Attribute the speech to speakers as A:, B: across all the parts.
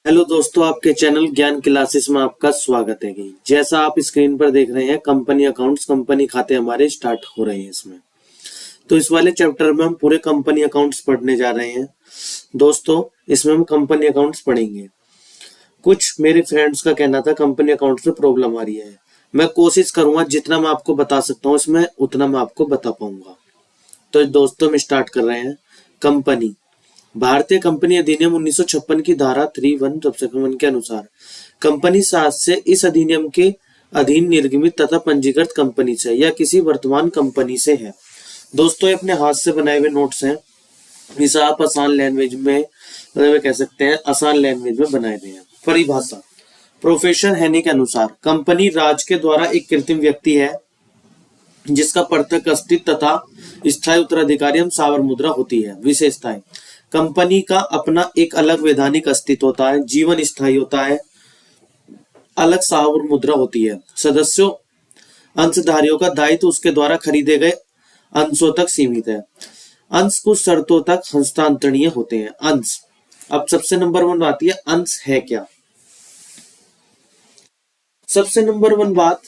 A: Hello दोस्तों, आपके channel ज्ञान क्लासेस में आपका स्वागत है। जैसा आप स्क्रीन पर देख रहे हैं, कंपनी अकाउंट्स, कंपनी खाते हमारे स्टार्ट हो रहे हैं इसमें। तो इस वाले चैप्टर में हम पूरे कंपनी अकाउंट्स पढ़ने जा रहे हैं। दोस्तों, इसमें हम कंपनी अकाउंट्स पढ़ेंगे। कुछ मेरे फ्रेंड्स का कहना था कंपनी अकाउंट्स में प्रॉब्लम आ रही है। मैं कोशिश करूंगा जितना मैं आपको बता सकता हूँ इसमें उतना मैं आपको बता पाऊंगा। तो दोस्तों, हम स्टार्ट कर रहे हैं। कंपनी, भारतीय कंपनी अधिनियम 1956 की धारा 3(1) सबसेक्शन 1 के अनुसार कंपनी शास्त्र से इस अधिनियम के अधीन निर्गमित तथा पंजीकृत कंपनी से या किसी वर्तमान कंपनी से है। दोस्तों, ये अपने हाथ से बनाए हुए नोट्स हैं। इसे आप आसान लैंग्वेज में कह सकते हैं, आसान लैंग्वेज में बनाए हुए हैं। परिभाषा, प्रोफेसर हेनी के अनुसार कंपनी राज्य के द्वारा एक कृत्रिम व्यक्ति है जिसका प्रत्यक्ष अस्तित्व तथा स्थायी उत्तराधिकारी एवं सावर मुद्रा होती है। विशेषताएं, कंपनी का अपना एक अलग वैधानिक अस्तित्व होता है, जीवन स्थायी होता है, अलग सावर मुद्रा होती है, सदस्यों अंशधारियों का दायित्व उसके द्वारा खरीदे गए अंशों तक सीमित है, अंश कुछ शर्तों तक हस्तांतरणीय होते हैं। अंश, अब सबसे नंबर 1 आती है, अंश है क्या। सबसे नंबर 1 बात,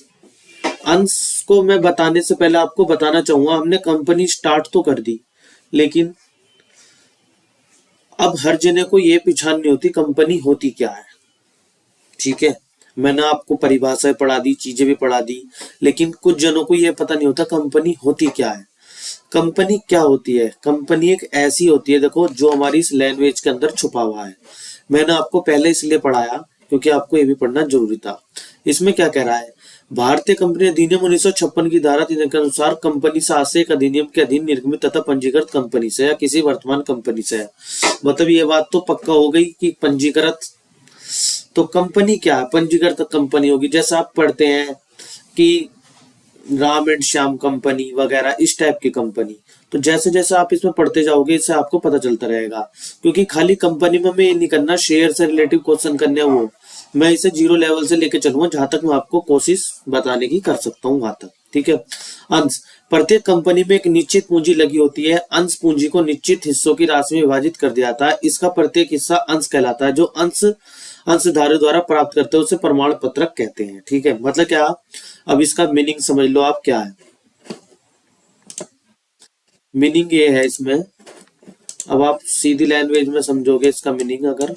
A: अंश को मैं बताने से पहले आपको बताना चाहूंगा, हमने कंपनी स्टार्ट तो कर दी, लेकिन अब हर जने को ये पहचान नहीं होती कंपनी होती क्या है। ठीक है, मैंने आपको परिभाषाएं पढ़ा दी, चीजें भी पढ़ा दी, लेकिन कुछ जनों को ये पता नहीं होता कंपनी होती क्या है। कंपनी क्या होती है? कंपनी एक ऐसी होती है, देखो, जो हमारी इस लैंग्वेज के अंदर छुपा हुआ है। मैंने आपको पहले इसलिए पढ़ाया क्योंकि आपको ये भी पढ़ना जरूरी था। इसमें क्या कह रहा है, भारतीय कंपनी अधिनियम 1956 की धारा 3 के अनुसार कंपनी शासी एक अधिनियम के अधीन निर्गमित तथा पंजीकृत कंपनी से या किसी वर्तमान कंपनी से है। मतलब ये बात तो पक्का हो गई कि पंजीकृत, तो कंपनी क्या है? पंजीकृत कंपनी होगी। जैसा आप पढ़ते हैं कि राम एंड श्याम कंपनी वगैरह, इस टाइप की कंपनी। तो जैसे जैसे आप इसमें पढ़ते जाओगे इससे आपको पता चलता रहेगा, क्योंकि खाली कंपनी में मैं ये नहीं करना शेयर से रिलेटिव क्वेश्चन करने, वो मैं इसे 0 लेवल से लेके चलूंगा जहां तक मैं आपको कोशिश बताने की कर सकता हूं वहां तक। ठीक है। अंश, प्रत्येक कंपनी में एक निश्चित पूंजी लगी होती है। अंश पूंजी को निश्चित हिस्सों की राशि में विभाजित कर दिया जाता है। इसका प्रत्येक हिस्सा अंश कहलाता है। जो अंशधारियों द्वारा प्राप्त करते हैं उसे प्रमाण पत्रक कहते हैं। ठीक है, मतलब क्या, अब इसका मीनिंग समझ लो आप क्या है। मीनिंग ये है इसमें, अब आप सीधी लैंग्वेज में समझोगे इसका मीनिंग। अगर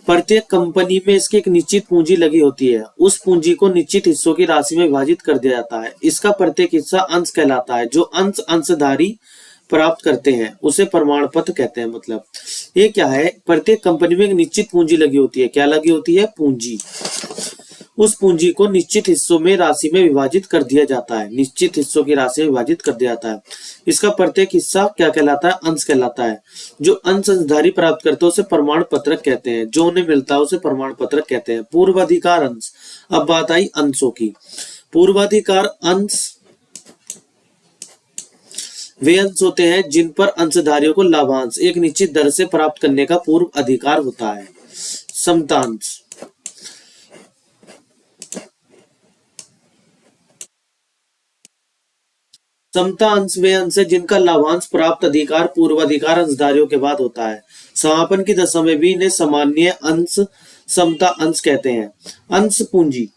A: प्रत्येक कंपनी में इसकी एक निश्चित पूंजी लगी होती है, उस पूंजी को निश्चित हिस्सों की राशि में विभाजित कर दिया जाता है। इसका प्रत्येक हिस्सा अंश कहलाता है। जो अंशधारी प्राप्त करते हैं उसे प्रमाण पत्र कहते हैं। मतलब ये क्या है, प्रत्येक कंपनी में एक निश्चित पूंजी लगी होती है। क्या लगी होती है? पूंजी। उस पूंजी को निश्चित हिस्सों में राशि में विभाजित कर दिया जाता है। निश्चित हिस्सों की राशि में विभाजित कर दिया जाता है। इसका प्रत्येक हिस्सा क्या कहलाता है? अंश कहलाता है। जो अंशधारी प्राप्त करते हैं उसे प्रमाण पत्रक कहते हैं। जो उन्हें मिलता है उसे प्रमाण पत्रक कहते हैं। पूर्वाधिकार अंश, अब बात आई अंशों की। पूर्वाधिकार अंश वे अंश होते हैं जिन पर अंशधारियों को लाभांश एक निश्चित दर से प्राप्त करने का पूर्व अधिकार होता है। समतांश, समता अंश वे अंश है जिनका लाभांश प्राप्त अधिकार पूर्वाधिकार अंशधारियों के बाद होता है। समापन की दशा में भी इन्हें सामान्य अंश समता अंश कहते हैं। अंश पूंजी,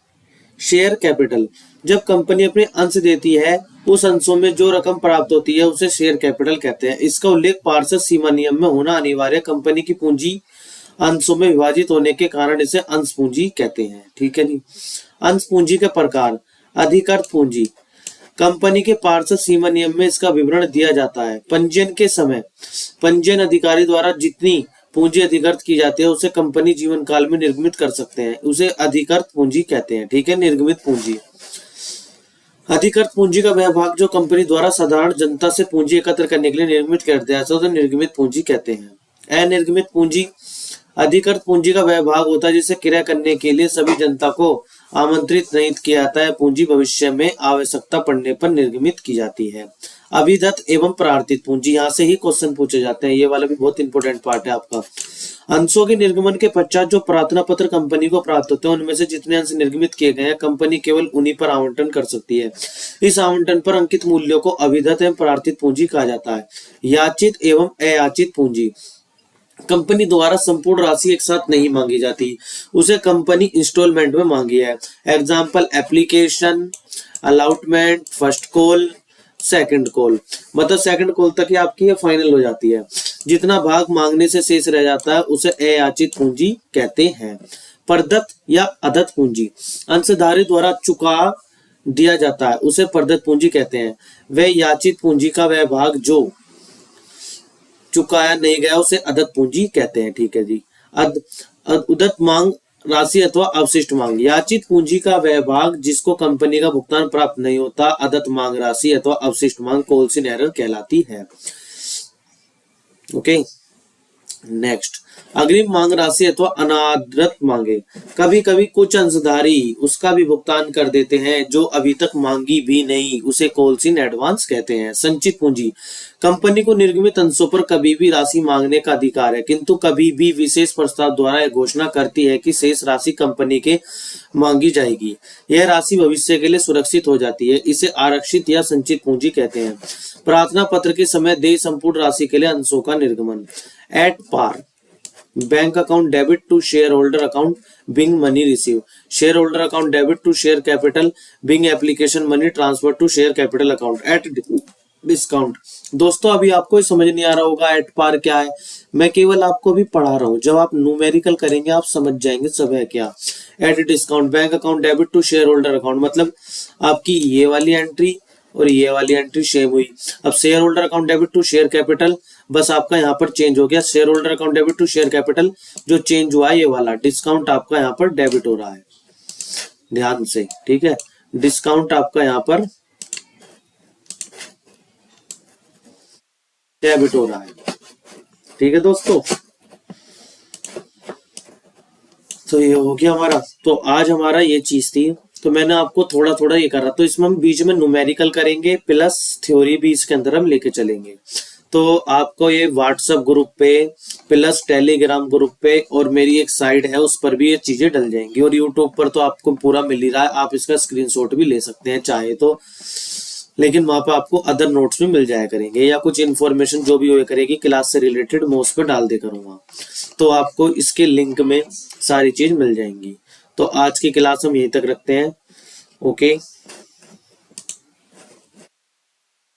A: शेयर कैपिटल, जब कंपनी अपने अंश देती है उस अंशों में जो रकम प्राप्त होती है उसे शेयर कैपिटल कहते हैं। इसका उल्लेख पार्षद सीमा नियम में होना अनिवार्य। कंपनी की पूंजी अंशों में विभाजित होने के कारण इसे अंश पूंजी कहते हैं। ठीक है जी। अंश पूंजी के प्रकार, अधिकृत पूंजी, कंपनी के पार्षद सीमा नियम में इसका विवरण दिया जाता है। पंजीयन के समय पंजीयन अधिकारी द्वारा जितनी पूंजी अधिकृत की जाती है उसे कंपनी जीवन काल में निर्गमित कर सकते हैं, उसे अधिकृत पूंजी कहते हैं। ठीक है। निर्गमित पूंजी, अधिकृत पूंजी का वह भाग जो कंपनी द्वारा साधारण जनता से पूंजी एकत्र करने के लिए निर्गमित कर दिया जाता है उसे निर्गमित पूंजी कहते हैं। अनिर्गमित पूंजी, अधिकृत पूंजी का वह भाग होता है जिसे क्रय करने के लिए सभी जनता को आमंत्रित नहीं किया जाता है। पूंजी भविष्य में आवश्यकता पड़ने पर निर्गमित की जाती है। अभिधत एवं प्रार्थित पूंजी, यहाँ से ही क्वेश्चन पूछे जाते हैं, ये वाला भी बहुत इंपॉर्टेंट पार्ट है आपका। अंशों के निर्गमन के पश्चात जो प्रार्थना पत्र कंपनी को प्राप्त होते हैं उनमें से जितने अंश निर्गमित किए गए हैं कंपनी केवल उन्हीं पर आवंटन कर सकती है। इस आवंटन पर अंकित मूल्यों को अभिधत एवं प्रार्थित पूंजी कहा जाता है। याचित एवं अयाचित पूंजी, कंपनी द्वारा संपूर्ण राशि एक साथ नहीं मांगी जाती, उसे कंपनी इंस्टॉलमेंट में मांगी है। Example application, allotment, first call, second call, मतलब सेकंड कॉल तक ही आपकी ये फाइनल हो जाती है। जितना भाग मांगने से शेष रह जाता है उसे अयाचित पूंजी कहते हैं। प्रदत्त या अदत्त पूंजी, अंशधारी द्वारा चुका दिया जाता है उसे प्रदत्त पूंजी कहते हैं। वह याचित पूंजी का वह भाग जो चुकाया नहीं गया उसे अदत्त पूंजी कहते हैं। ठीक है जी। उदत्त मांग राशि अथवा अवशिष्ट मांग, याचित पूंजी का वह भाग जिसको कंपनी का भुगतान प्राप्त नहीं होता अदत्त मांग राशि अथवा अवशिष्ट मांग कॉल्स इन एरर कहलाती है। ओके, नेक्स्ट, अग्रिम मांग राशि अथवा अनादृत मांगे, कभी कभी कुछ अंशधारी उसका भी भुगतान कर देते हैं जो अभी तक मांगी भी नहीं, उसे कॉल्स इन एडवांस कहते हैं। संचित पूंजी, कंपनी को निर्गमित अंशों पर कभी भी राशि मांगने का अधिकार है किंतु कभी भी विशेष प्रस्ताव द्वारा यह घोषणा करती है कि शेष राशि कंपनी के मांगी जाएगी। यह राशि भविष्य के लिए सुरक्षित हो जाती है, इसे आरक्षित या संचित पूंजी कहते हैं। प्रार्थना पत्र के समय देय संपूर्ण राशि के लिए अंशों का निर्गमन। At par, bank account debit to share holder account being money receive, share holder account debit to share capital being application money transfer to share capital account. At discount, दोस्तों अभी आपको समझ नहीं आ रहा होगा एट पार क्या है, मैं केवल आपको भी पढ़ा रहा हूँ, जब आप न्यूमेरिकल करेंगे आप समझ जाएंगे सब है क्या। At discount, bank account debit to share holder account, मतलब आपकी ये वाली एंट्री और ये वाली एंट्री सेम हुई। अब share holder account debit to share capital, बस आपका यहाँ पर चेंज हो गया, share holder account debit to share capital जो चेंज हुआ है ये वाला, डिस्काउंट आपका यहाँ पर डेबिट हो रहा है, ध्यान से, ठीक है। डिस्काउंट आपका यहाँ पर डेबिट हो रहा है, ठीक है दोस्तों। तो ये हो गया हमारा, तो आज हमारा ये चीज थी, तो मैंने आपको थोड़ा थोड़ा ये करा, तो इसमें हम बीच में न्यूमेरिकल करेंगे प्लस थ्योरी भी इसके अंदर हम लेके चलेंगे। तो आपको ये व्हाट्सएप ग्रुप पे प्लस टेलीग्राम ग्रुप पे और मेरी एक साइट है उस पर भी ये चीजें डल जाएंगी, और यूट्यूब पर तो आपको पूरा मिल ही रहा है, आप इसका स्क्रीनशॉट भी ले सकते हैं चाहे तो, लेकिन वहां पर आपको अदर नोट्स भी मिल जाया करेंगे, या कुछ इन्फॉर्मेशन जो भी हुए करेगी क्लास से रिलेटेड मैं उस पर डाल दे करूंगा, तो आपको इसके लिंक में सारी चीज मिल जाएंगी। तो आज की क्लास हम यहीं तक रखते हैं। ओके।